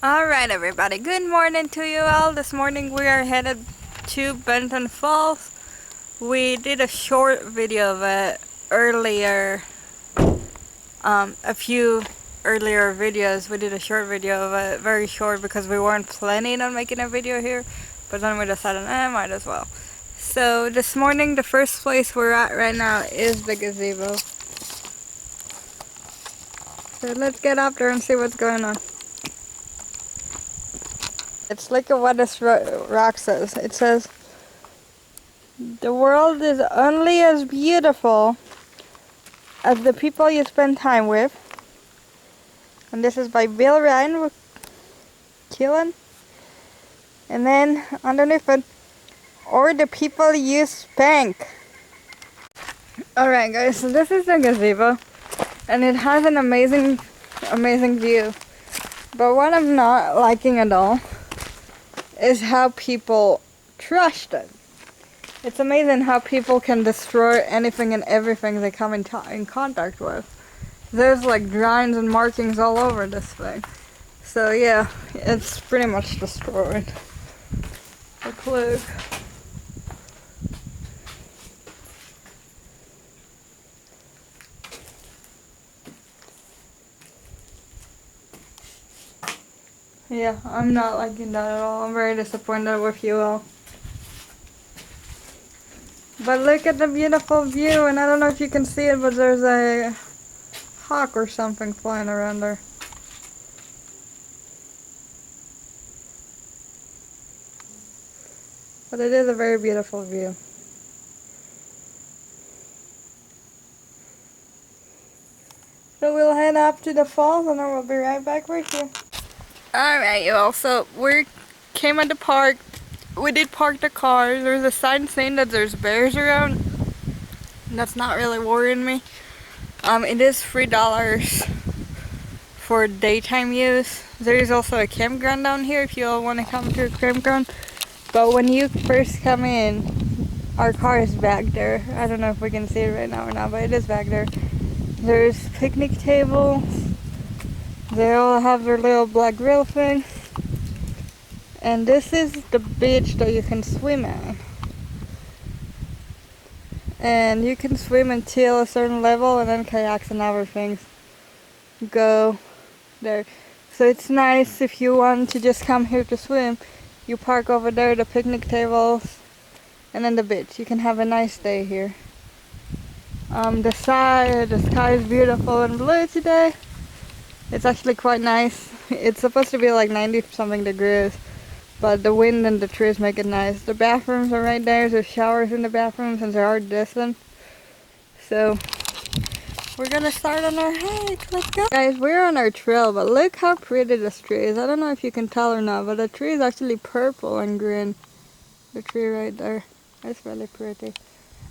Alright everybody, good morning to you all. This morning we are headed to Benton Falls. We did a short video of it earlier, a few earlier videos. We did a short video of it, very short because we weren't planning on making a video here, but then we decided, might as well. So this morning the first place we're at right now is the gazebo. So let's get up there and see what's going on. Let's look at what this rock says. It says, "The world is only as beautiful as the people you spend time with." And this is by Bill Ryan Killen. And then underneath it, "or the people you spank." Alright guys, so this is the gazebo. And it has an amazing view. But what I'm not liking at all is how people trashed it. It's amazing how people can destroy anything and everything they come in contact with. There's like drawings and markings all over this thing. So yeah, it's pretty much destroyed. Look. Yeah, I'm not liking that at all. I'm very disappointed with you all. But look at the beautiful view, and I don't know if you can see it, but there's a hawk or something flying around there. But it is a very beautiful view. So we'll head up to the falls and then we'll be right back with you. Alright y'all, so we came at the park. We did park the car. There's a sign saying that there's bears around. That's not really worrying me. It is $3 for daytime use. There is also a campground down here if you all want to come to a campground. But when you first come in, our car is back there. I don't know if we can see it right now or not, but it is back there. There's picnic tables. They all have their little black grill thing. And this is the beach that you can swim at. And you can swim until a certain level, and then kayaks and other things go there. So it's nice if you want to just come here to swim. You park over there, the picnic tables, and then the beach. You can have a nice day here. The sky is beautiful and blue today. It's actually quite nice. It's supposed to be like 90 something degrees, but the wind and the trees make it nice. The bathrooms are right there. There's showers in the bathrooms and they are distant. So we're gonna start on our hike. Let's go. Guys, we're on our trail, but look how pretty this tree is. I don't know if you can tell or not, but the tree is actually purple and green. The tree right there. It's really pretty.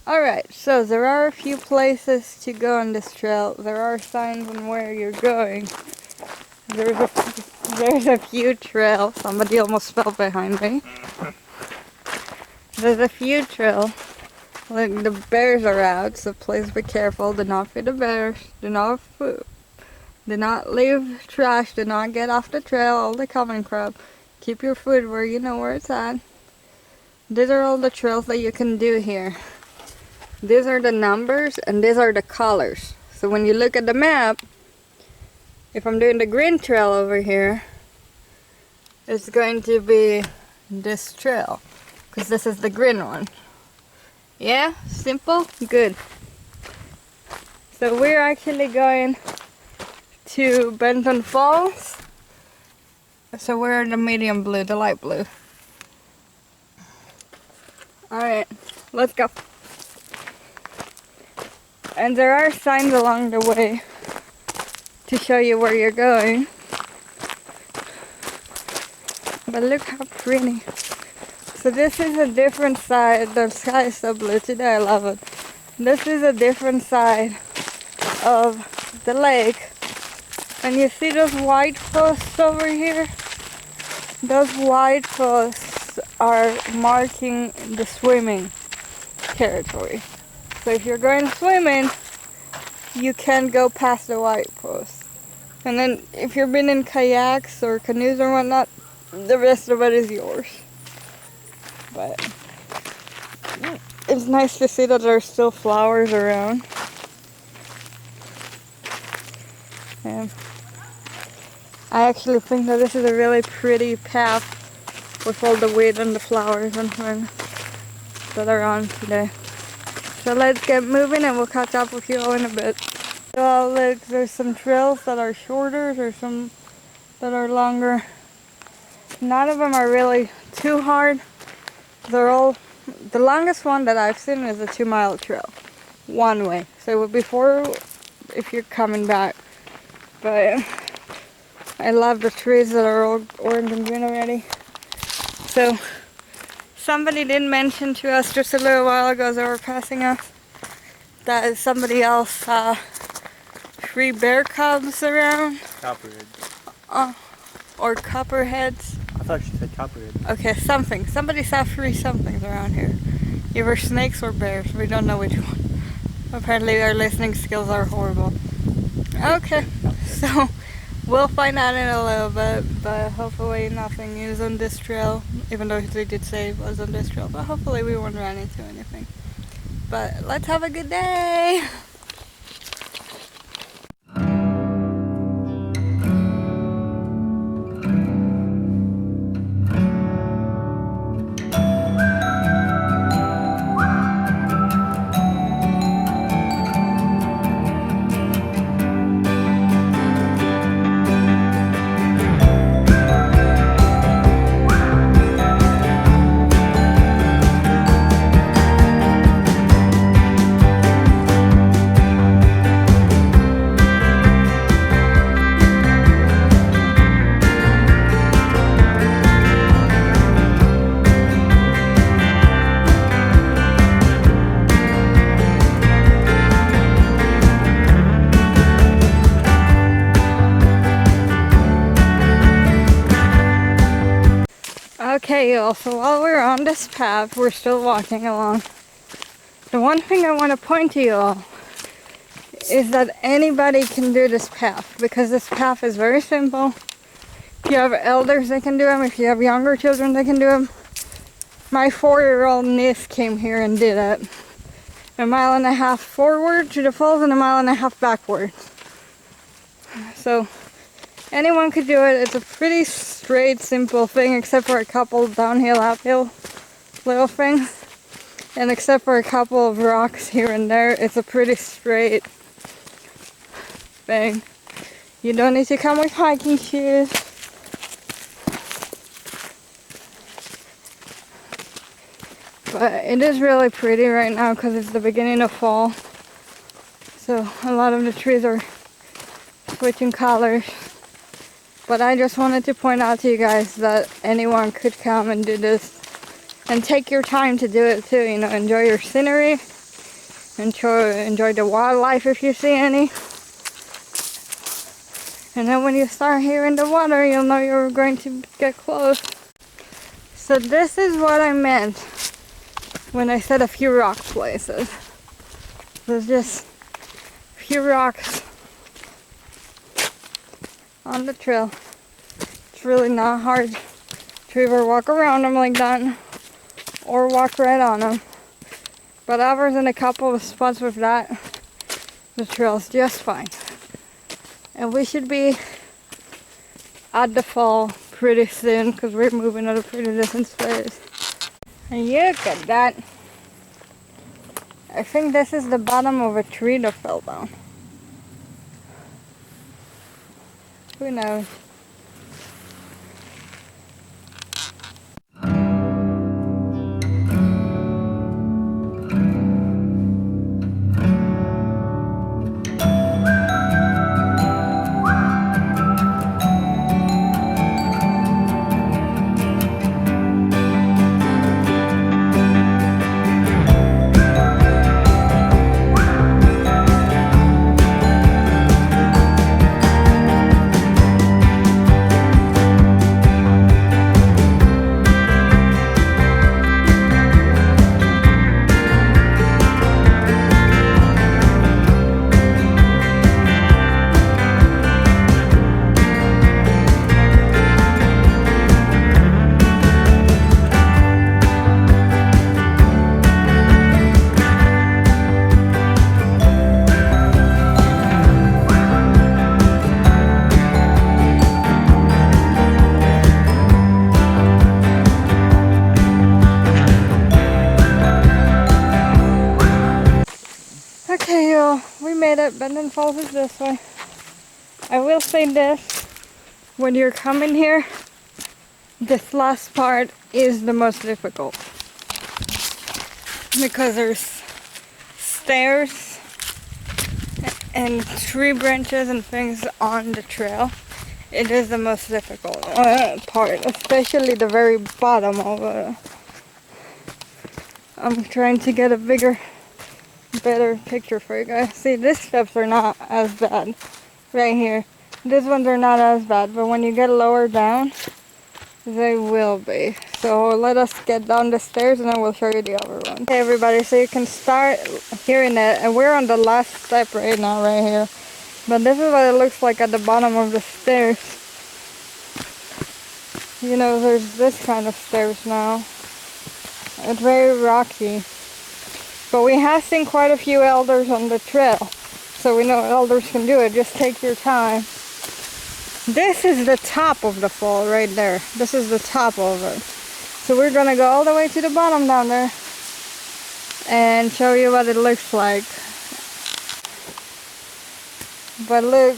Alright, so there are a few places to go on this trail. There are signs on where you're going. There's a few trails. Somebody almost fell behind me. There's a few trails. Like the bears are out, so please be careful. Do not feed the bears. Do not leave trash. Do not get off the trail. All the common crap. Keep your food where you know where it's at. These are all the trails that you can do here. These are the numbers and these are the colors. So when you look at the map, if I'm doing the green trail over here, it's going to be this trail, because this is the green one. Yeah, simple, good. So we're actually going to Benton Falls. So we're in the medium blue, the light blue. Alright, let's go. And there are signs along the way to show you where you're going. But look how pretty. So this is a different side. The sky is so blue today, I love it. This is a different side of the lake. And you see those white posts over here? Those white posts are marking the swimming territory. So if you're going swimming, you can't go past the white post. And then if you've been in kayaks or canoes or whatnot, the rest of it is yours. But it's nice to see that there's still flowers around. And I actually think that this is a really pretty path with all the weed and the flowers and that are on today. So let's get moving and we'll catch up with you all in a bit. So look, there's some trails that are shorter, there's some that are longer. None of them are really too hard. They're all, the longest one that I've seen is a 2-mile trail, one way. So it would be 4 if you're coming back. But I love the trees that are all orange and green already. So somebody did mention to us just a little while ago as they were passing us that somebody else saw 3 bear cubs around. Copperheads. Or copperheads. I thought she said copperhead. Okay, something. Somebody saw 3 somethings around here. Either snakes or bears. We don't know which one. Apparently our listening skills are horrible. Okay, so we'll find out in a little bit, but hopefully nothing is on this trail, even though they did say it was on this trail, but hopefully we won't run into anything. But let's have a good day! Okay, y'all, so while we're on this path, we're still walking along. The one thing I want to point to y'all is that anybody can do this path, because this path is very simple. If you have elders, they can do them. If you have younger children, they can do them. My 4-year-old niece came here and did it. 1.5 miles forward to the falls and 1.5 miles backward. So anyone could do it. It's a pretty straight, simple thing, except for a couple downhill, uphill little things. And except for a couple of rocks here and there, it's a pretty straight thing. You don't need to come with hiking shoes. But it is really pretty right now because it's the beginning of fall. So a lot of the trees are switching colors. But I just wanted to point out to you guys that anyone could come and do this. And take your time to do it too, you know, enjoy your scenery. Enjoy the wildlife if you see any. And then when you start hearing the water, you'll know you're going to get close. So this is what I meant when I said a few rock places. There's just a few rocks on the trail. It's really not hard to either walk around them like that or walk right on them. But others in a couple of spots with that, the trail's just fine. And we should be at the fall pretty soon because we're moving at a pretty decent pace. And look at that. I think this is the bottom of a tree that fell down. Who knows? but Benton Falls is this way. I will say this, when you're coming here, this last part is the most difficult. Because there's stairs and tree branches and things on the trail. It is the most difficult part, especially the very bottom of it. I'm trying to get a better picture for you guys. See, these steps are not as bad right here. These ones are not as bad, but when you get lower down, they will be. So let us get down the stairs and then we'll show you the other one. Hey everybody, so you can start hearing it, and we're on the last step right now, right here. But this is what it looks like at the bottom of the stairs. You know, there's this kind of stairs now. It's very rocky. But we have seen quite a few elders on the trail. So we know elders can do it. Just take your time. This is the top of the fall right there. This is the top of it. So we're gonna go all the way to the bottom down there and show you what it looks like. But look,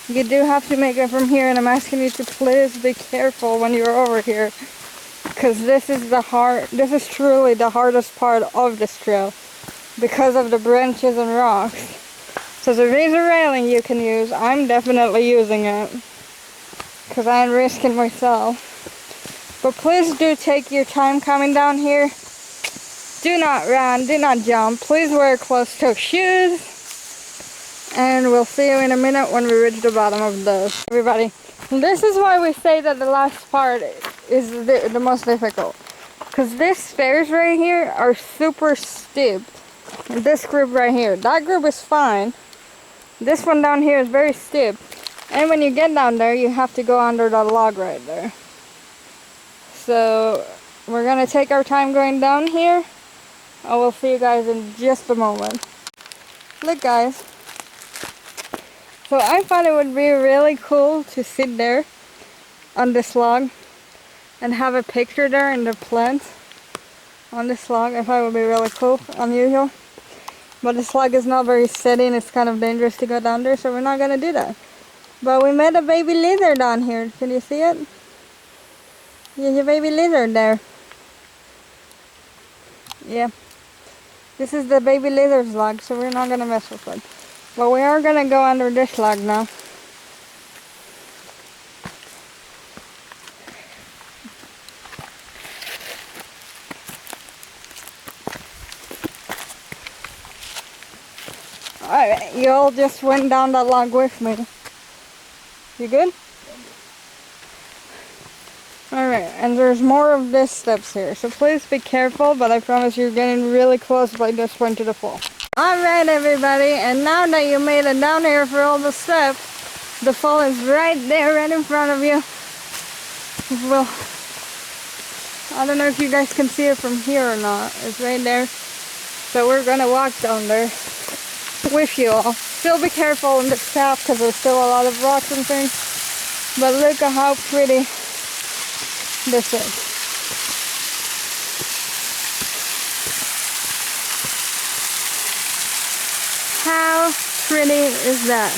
you do have to make it from here, and I'm asking you to please be careful when you're over here, because this is truly the hardest part of this trail because of the branches and rocks. So there is a railing you can use. I'm definitely using it because I'm risking myself. But please do take your time coming down here. Do not run, do not jump. Please wear closed-toe shoes. And we'll see you in a minute when we reach the bottom of those. Everybody, this is why we say that the last part is the most difficult. Because these stairs right here are super steep. This group right here, that group is fine. This one down here is very steep. And when you get down there, you have to go under that log right there. So we're gonna take our time going down here. I will see you guys in just a moment. Look guys. So I thought it would be really cool to sit there on this log and have a picture there in the plants on this log. I thought it would be really cool, unusual. But this log is not very steady and it's kind of dangerous to go down there, so we're not gonna do that. But we met a baby lizard down here. Can you see it? There's a baby lizard there. Yeah. This is the baby lizard's log, so we're not gonna mess with it. But we are gonna go under this log now. Alright, you all just went down that log with me. You good? Alright, and there's more of these steps here, so please be careful, but I promise you're getting really close by this point to the fall. Alright everybody, and now that you made it down here for all the steps, the fall is right there, right in front of you. Well, I don't know if you guys can see it from here or not. It's right there. So we're gonna walk down there with you all. Still be careful on this path because there's still a lot of rocks and things. But look at how pretty this is. How pretty is that?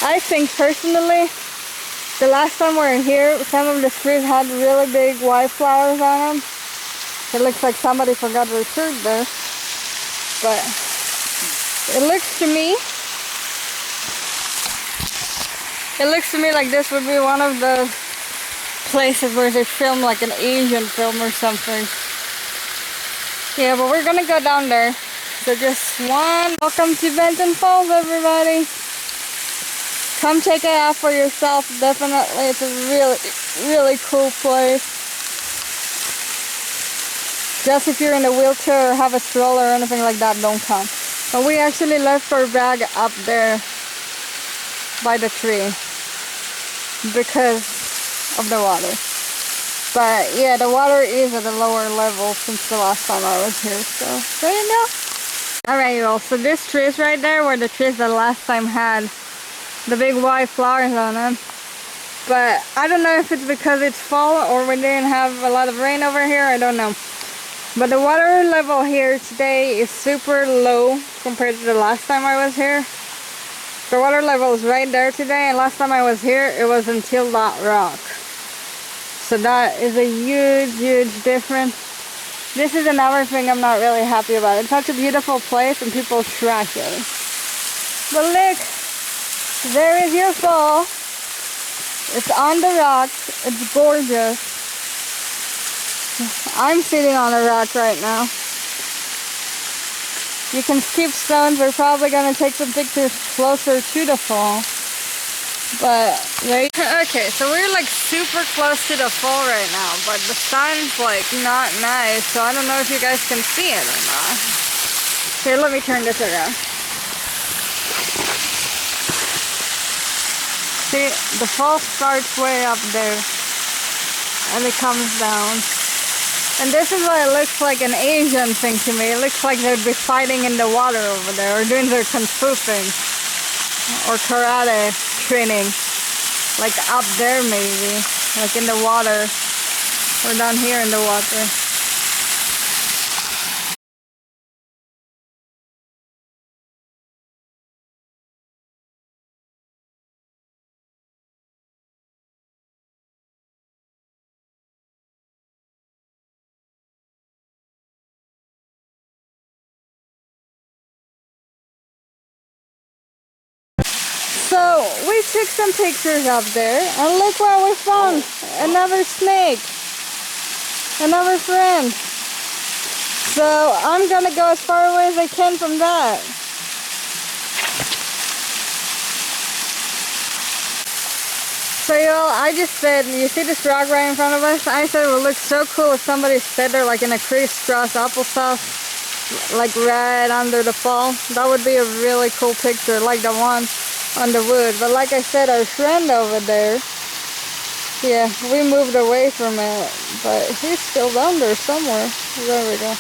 I think personally, the last time we were here, some of the trees had really big white flowers on them. It looks like somebody forgot their shirt there. But it looks to me like this would be one of the places where they film like an Asian film or something. Yeah, but we're gonna go down there. So just welcome to Benton Falls, everybody. Come check it out for yourself. Definitely, it's a really cool place. Just if you're in a wheelchair or have a stroller or anything like that, don't come. But we actually left our bag up there by the tree because of the water. But yeah, the water is at a lower level since the last time I was here, so you know. Alright, you all, so this trees right there were the trees that last time had the big white flowers on them. But I don't know if it's because it's fall or we didn't have a lot of rain over here, I don't know. But the water level here today is super low compared to the last time I was here. The water level is right there today, and last time I was here, it was until that rock. So that is a huge, huge difference. This is another thing I'm not really happy about. It's such a beautiful place and people trash it. But look, there is your fall. It's on the rock. It's gorgeous. I'm sitting on a rock right now. You can skip stones. We're probably going to take some pictures closer to the fall. But right. Okay, so we're like super close to the fall right now, but the sun's like not nice, so I don't know if you guys can see it or not. Here, let me turn this around. See, the fall starts way up there, and it comes down. And this is what it looks like an Asian thing to me. It looks like they'd be fighting in the water over there, or doing their kung fu thing, or karate training. Like up there maybe, like in the water, or down here in the water. So we took some pictures up there, and look what we found. Another snake. Another friend. So I'm gonna go as far away as I can from that. So y'all, I just said, you see this rock right in front of us? I said it would look so cool if somebody stood there like in a crisscross applesauce, like right under the fall. That would be a really cool picture, like the one on the wood. But like I said, our friend over there, yeah, we moved away from it, but he's still down there somewhere. There we go.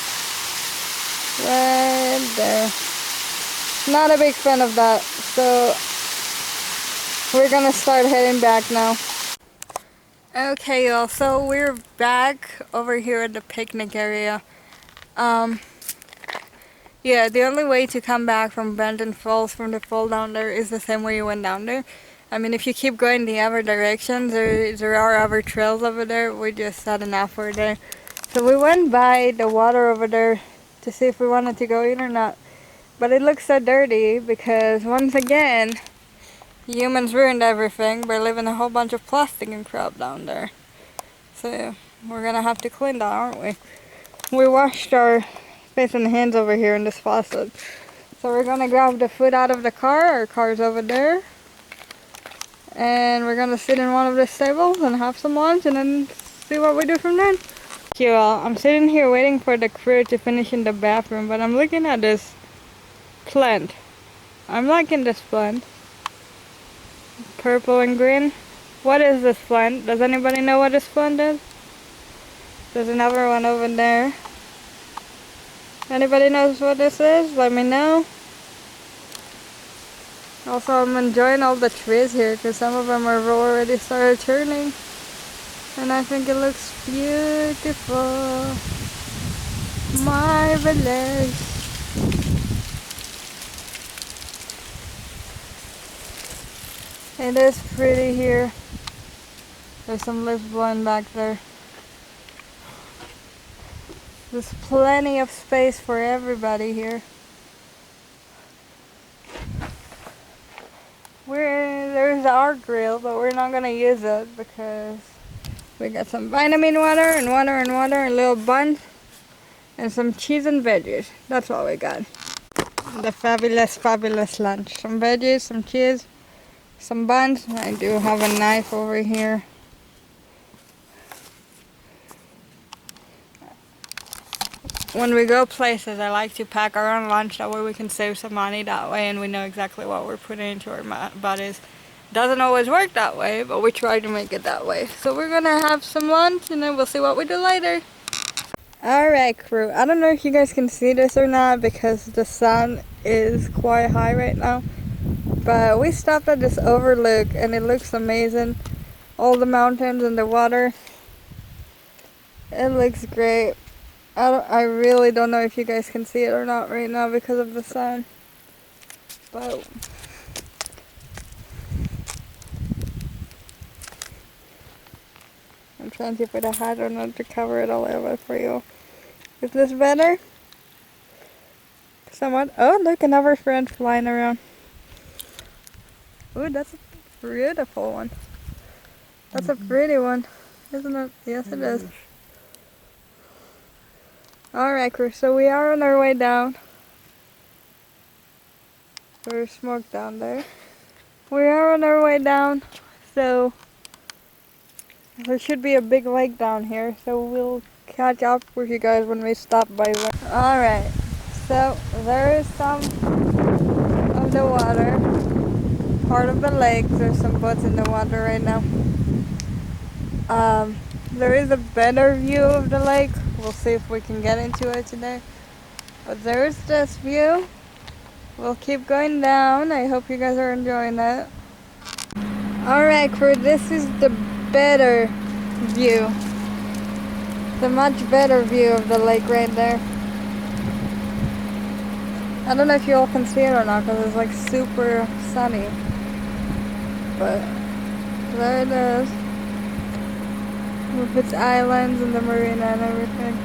Right there. Not a big fan of that, so we're gonna start heading back now. Okay y'all, so we're back over here at the picnic area. Yeah, the only way to come back from Benton Falls from the fall down there is the same way you went down there. I mean, if you keep going the other directions, there are other trails over there. We just had enough for there. So we went by the water over there to see if we wanted to go in or not. But it looks so dirty because, once again, humans ruined everything by leaving a whole bunch of plastic and crap down there. So we're gonna have to clean that, aren't we? We washed our face and hands over here in this faucet. So we're gonna grab the food out of the car. Our car's over there. And we're gonna sit in one of the tables and have some lunch and then see what we do from then. Okay, well, I'm sitting here waiting for the crew to finish in the bathroom, but I'm looking at this plant. I'm liking this plant. Purple and green. What is this plant? Does anybody know what this plant is? There's another one over there. Anybody knows what this is? Let me know. Also, I'm enjoying all the trees here because some of them have already started turning. And I think it looks beautiful. Marvelous. It is pretty here. There's some leaves blowing back there. There's plenty of space for everybody here. There's our grill, but we're not gonna use it because we got some vitamin water and a little bun, and some cheese and veggies. That's what we got. The fabulous lunch. Some veggies, some cheese, some buns. I do have a knife over here. When we go places, I like to pack our own lunch. That way we can save some money that way, and we know exactly what we're putting into our bodies. Doesn't always work that way, but we try to make it that way. So we're gonna have some lunch, and then we'll see what we do later. Alright crew, I don't know if you guys can see this or not because the sun is quite high right now. But we stopped at this overlook, and it looks amazing. All the mountains and the water. It looks great. I really don't know if you guys can see it or not right now because of the sun. But I'm trying to put a hat on it to cover it a little bit for you. Is this better? Somewhat. Oh, look, another friend flying around. Ooh, that's a beautiful one. That's a pretty one, isn't it? Yes, it is. Alright, crew, so we are on our way down. There's smoke down there. We are on our way down, so there should be a big lake down here, so we'll catch up with you guys when we stop by there. Alright, so there is some of the water, part of the lake. There's some boats in the water right now. There is a better view of the lake. We'll see if we can get into it today. But there's this view. We'll keep going down. I hope you guys are enjoying that. Alright, crew, this is the better view. The much better view of the lake right there. I don't know if you all can see it or not because it's like super sunny. But there it is. With its islands and the marina and everything.